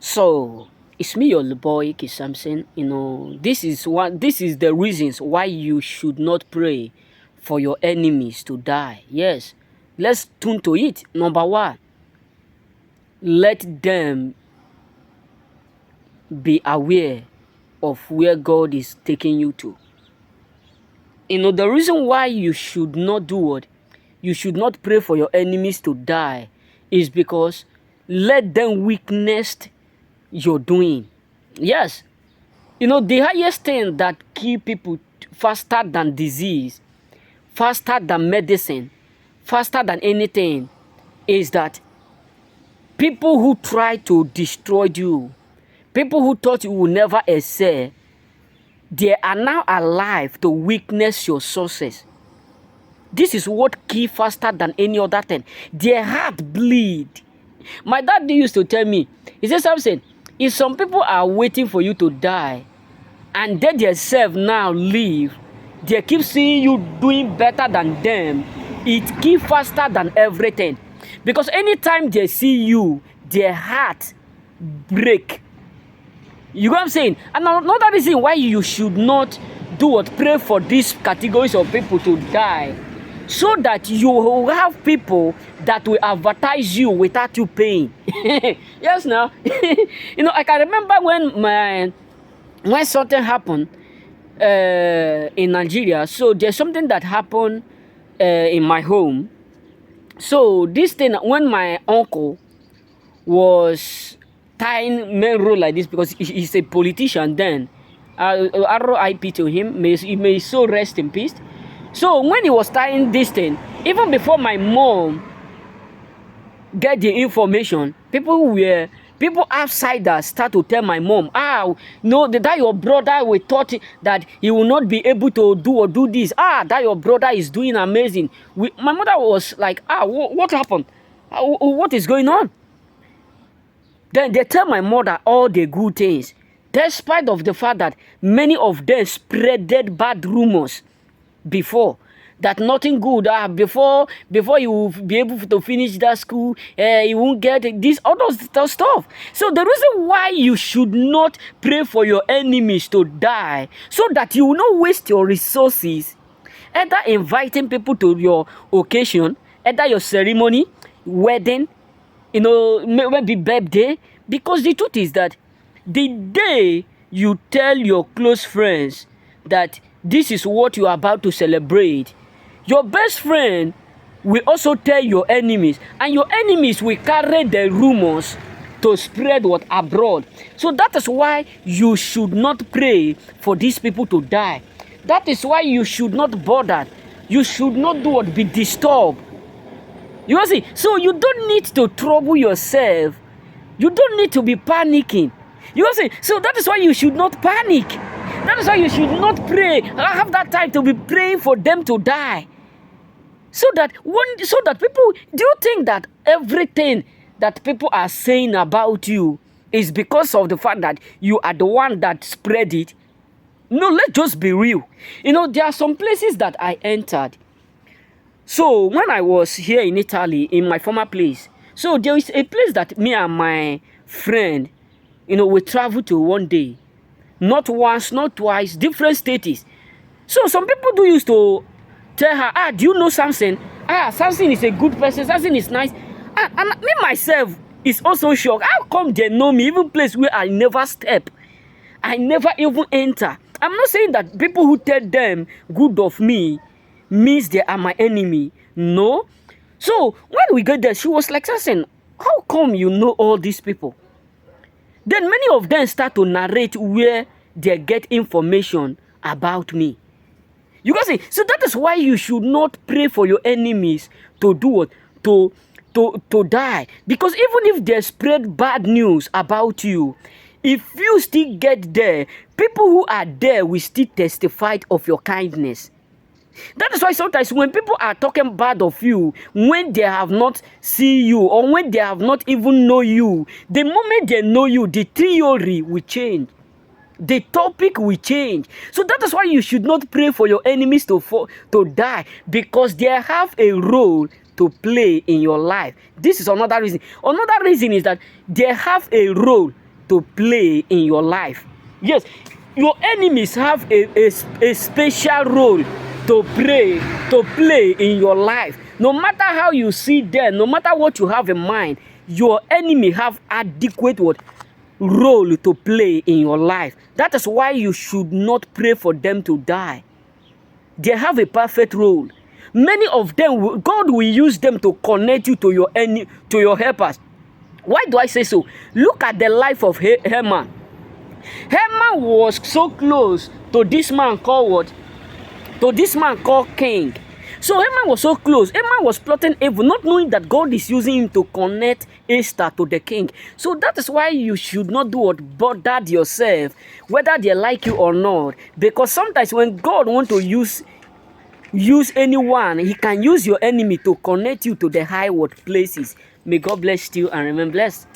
So it's me, your boy K Samson. This is the reasons why you should not pray for your enemies to die. Yes, let's tune to it. Number one, let them be aware of where God is taking you to. The reason why you should not do what? You should not pray for your enemies to die is because let them witness your doing. Yes, the highest thing that kill people faster than disease, faster than medicine, faster than anything is that people who try to destroy you, people who thought you will never excel, they are now alive to witness your success. This is what kill faster than any other thing. Their heart bleed. My dad used to tell me, he said something, if some people are waiting for you to die, and they themselves now live, they keep seeing you doing better than them, it keeps faster than everything. Because anytime they see you, their heart break. You know what I'm saying? And another reason why you should not do what? Pray for these categories of people to die. So that you will have people that will advertise you without you paying. Yes, now. I can remember when something happened in Nigeria. So there's something that happened in my home. So this thing, when my uncle was tying main role like this, because he's a politician then, RIP to him, may so rest in peace. So when he was tying this thing, even before my mom get the information, people outsiders start to tell my mom, no, that your brother, we thought that he will not be able to do this. That your brother is doing amazing. My mother was like, what happened? What is going on? Then they tell my mother all the good things, despite of the fact that many of them spreaded bad rumors before, that nothing good, before you will be able to finish that school, you won't get this, all those stuff. So the reason why you should not pray for your enemies to die, so that you will not waste your resources, either inviting people to your occasion, either your ceremony, wedding, maybe birthday, because the truth is that the day you tell your close friends that this is what you are about to celebrate, your best friend will also tell your enemies, and your enemies will carry the rumors to spread what abroad. So that is why you should not pray for these people to die. That is why you should not bother. You should not do what? Be disturbed. You see, so you don't need to trouble yourself. You don't need to be panicking. You see, so that is why you should not panic. That is why you should not pray. I have that time to be praying for them to die. So that people, do you think that everything that people are saying about you is because of the fact that you are the one that spread it? No, let's just be real. There are some places that I entered. So when I was here in Italy, in my former place, so there is a place that me and my friend, we traveled to one day. Not once, not twice, different states. So some people do used to tell her, do you know Samson? Samson is a good person, Samson is nice. And me myself is also shocked. How come they know me, even place where I never step? I never even enter. I'm not saying that people who tell them good of me means they are my enemy. No. So when we get there, she was like, Samson, how come you know all these people? Then many of them start to narrate where they get information about me. You can see, so that is why you should not pray for your enemies to do what? To die. Because even if they spread bad news about you, if you still get there, people who are there will still testify of your kindness. That is why sometimes when people are talking bad of you, when they have not seen you or when they have not even know you, the moment they know you, the theory will change. The topic will change. So that is why you should not pray for your enemies to die, because they have a role to play in your life. This is another reason. Another reason is that they have a role to play in your life. Yes, your enemies have a special role to play in your life. No matter how you see them, no matter what you have in mind, your enemy have adequate role to play in your life. That is why you should not pray for them to die. They have a perfect role. Many of them, God will use them to connect you to your helpers. Why do I say so? Look at the life of Haman. Haman was so close to this man called what? To this man called king. So Haman was so close. Haman was plotting evil, not knowing that God is using him to connect Esther to the king. So that is why you should not do what bother yourself, whether they like you or not. Because sometimes when God wants to use anyone, he can use your enemy to connect you to the high places. May God bless you and remain blessed.